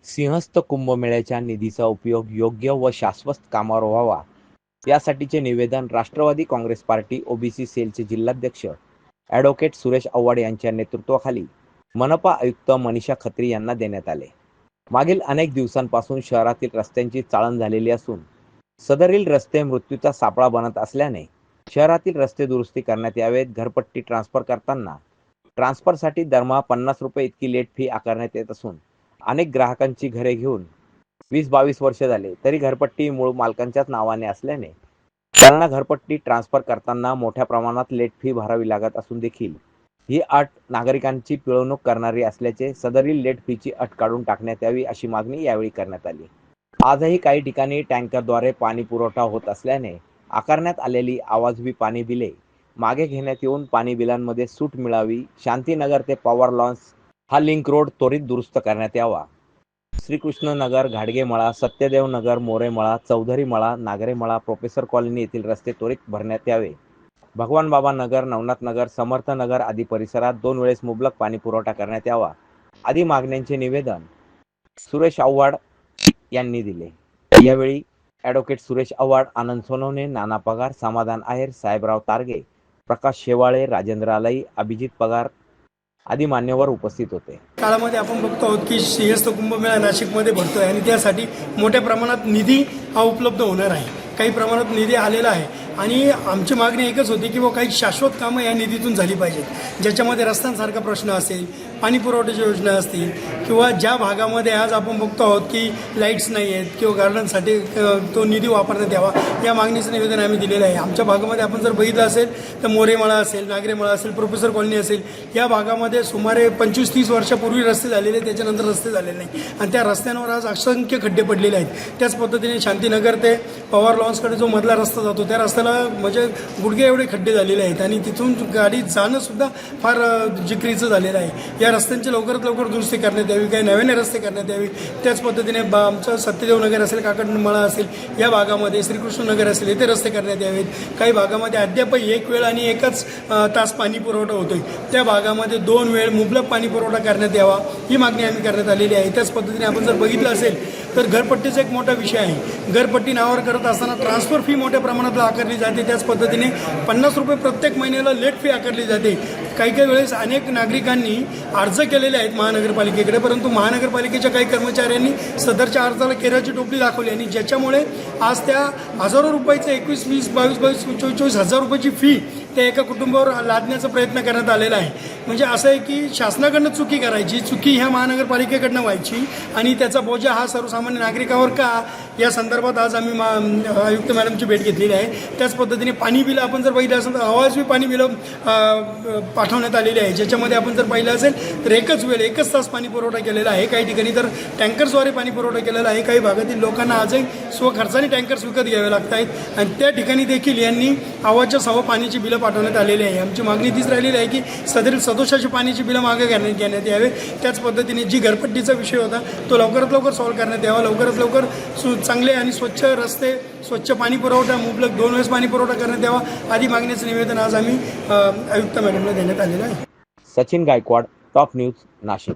सिंहस्थ कुंभमेळ्याच्या निधीचा उपयोग योग्य व शाश्वत कामावर व्हावा, यासाठीचे निवेदन राष्ट्रवादी काँग्रेस पार्टी ओबीसी सेलचे जिल्हाध्यक्ष ॲडव्होकेट सुरेश आव्हाड यांच्या नेतृत्वाखाली मनपा आयुक्त मनीषा खत्री यांना देण्यात आले. मागील अनेक दिवसांपासून शहरातील रस्त्यांची चाळण झालेली असून सदरील रस्ते मृत्यूचा सापळा बनत असल्याने शहरातील रस्ते दुरुस्ती करण्यात यावेत. घरपट्टी ट्रान्सफर करताना ट्रान्सफरसाठी दरमहा 50 रुपये इतकी लेट फी आकारण्यात येत असून अनेक ग्राहकांची घरे घेऊन 20-22 वर्ष झाले तरी घरपट्टी मूळ मालकांच्याच नावाने असल्याने त्यांना घरपट्टी ट्रान्सफर करताना मोठ्या प्रमाणात लेट फी भरावी लागत असून देखील ही अट नागरिकांची पिळवणूक करणारी असल्याचे सदरील लेट फीची अट काढून टाकण्यात यावी अशी मागणी यावेळी करण्यात आली. आजही काही ठिकाणी टँकरद्वारे पाणी पुरवठा होत असल्याने आकारण्यात आलेली आवाजवी पाणी बिले मागे घेण्यात येऊन पाणी बिलांमध्ये सूट मिळावी. शांतीनगर ते पॉवर लॉन्स हा लिंक रोड त्वरित दुरुस्त करण्यात यावा. श्रीकृष्णनगर, घाडगेमळा, सत्यदेव नगर, मोरेमळा, चौधरीमळा, नागरेमळा, प्रोफेसर कॉलनी येथील रस्ते त्वरित भरण्यात यावे. भगवान बाबा नगर, नवनाथ नगर, समर्थ नगर आदी परिसरात 2 वेळेस मुबलक पाणी पुरवठा करण्यात यावा आदी मागण्यांचे निवेदन सुरेश आव्हाड यांनी दिले. यावेळी ॲडव्होकेट सुरेश आव्हाड, आनंद सोनवणे, नाना पगार, समाधान आहेर, साहेबराव तारगे, प्रकाश शेवाळे, राजेंद्र आलाई, अभिजित पगार आदी मान्यवर उपस्थित होते. काळामध्ये आपण बघतो आहोत की सिंहस्थ कुंभमेळा नाशिकमध्ये भरतोय आणि त्यासाठी मोठ्या प्रमाणात निधी हा उपलब्ध होणार आहे. काही प्रमाणात निधी आलेला आहे आणि आमची मागणी एकच होती की काही शाश्वत कामं या निधीतून झाली पाहिजेत, ज्याच्यामध्ये रस्त्यांसारखा प्रश्न असेल, पाणी पुरवठ्याची योजना असतील किंवा ज्या भागामध्ये आज आपण बघतो आहोत की लाईट्स नाही आहेत किंवा गार्डनसाठी तो निधी वापरण्यात यावा, या मागणीचं निवेदन आम्ही दिलेलं आहे. आमच्या भागामध्ये आपण जर बघितलं असेल तर मोरेमळा असेल, नागरेमळा असेल, प्रोफेसर कॉलनी असेल, या भागामध्ये सुमारे 25-30 वर्षापूर्वी रस्ते झालेले, त्याच्यानंतर रस्ते झालेले नाही आणि त्या रस्त्यांवर आज असंख्य खड्डे पडलेले आहेत. त्याच पद्धतीने शांतीनगर ते पॉवर लॉन्सकडे जो मधला रस्ता जातो त्या रस्त्याला म्हणजे गुडघे एवढे खड्डे झालेले आहेत आणि तिथून गाडी जाणंसुद्धा फार जिकरीचं झालेलं आहे. या रस्त्यांची लवकरात लवकर दुरुस्ती करण्यात यावी, काही नव्याने रस्ते करण्यात यावी. त्याच पद्धतीने आमचं सत्यदेव नगर असेल, काकडमळा असेल, या भागामध्ये श्रीकृष्णनगर असेल, येथे रस्ते करण्यात यावेत. काही भागामध्ये अद्यापही 1 वेळ आणि 1च तास पाणी पुरवठा होतोय, त्या भागामध्ये 2 वेळ मुबलक पाणी पुरवठा करण्यात यावा, ही मागणी आम्ही करण्यात आलेली आहे. त्याच पद्धतीने आपण जर बघितलं असेल तर घरपट्टीचा एक मोठा विषय आहे. घरपट्टी नावावर करत असताना ट्रान्सफर फी मोठ्या प्रमाणात आकारली जाते. त्याच पद्धतीने 50 रुपये प्रत्येक महिन्याला लेट फी आकारली जाते. काही वेळेस अनेक नागरिकांनी अर्ज केलेले आहेत महानगरपालिकेकडे, परंतु महानगरपालिकेच्या काही कर्मचाऱ्यांनी सदरच्या अर्जाला केराची टोपली दाखवली आणि ज्याच्यामुळे आज त्या हजारो रुपयाचं 21, 20, 22, 24 हजार रुपयाची फी त्या एका कुटुंबावर लादण्याचा प्रयत्न करण्यात आलेला आहे. म्हणजे असं आहे की शासनाकडनं चुकी करायची, चुकी ह्या महानगरपालिकेकडनं व्हायची आणि त्याचा बोजा हा सर्वसामान्य नागरिकावर का, या संदर्भात आज आम्ही आयुक्त मॅडमची भेट घेतलेली आहे. त्याच पद्धतीने पाणी बिलं आपण जर पाहिलं असेल तर आवाजवी पाणी बिलं पाठवण्यात आलेली आहे, ज्याच्यामध्ये आपण जर पाहिलं असेल तर 1च तास पाणी पुरवठा केलेला आहे. काही ठिकाणी तर टँकर्सद्वारे पाणी पुरवठा केलेला आहे. काही भागातील लोकांना आजही स्वखर्चाने टँकर्स विकत घ्यावे लागत आहेत आणि त्या ठिकाणी देखील यांनी आवाजच्या सह पाण्याची बिलं पाठवण्यात आलेली आहे. आमची मागणी तीच राहिलेली आहे की सदरील सदोषाची पाण्याची बिलं मागे घेण्यात यावे. त्याच पद्धतीने जी घरपट्टीचा विषय होता तो लवकरात लवकर सॉल्व्ह करण्यात यावा. लवकरात लवकर चांगले आणि स्वच्छ रस्ते, स्वच्छ पाणी पुरवठा, मुबलक 2 वेळेस पाणी पुरवठा करण्यात यावा आदी मागणीचं निवेदन आज आम्ही आयुक्त मॅडमला देण्यात आलेलं आहे. Sachin Gaikwad, top news, Nashik.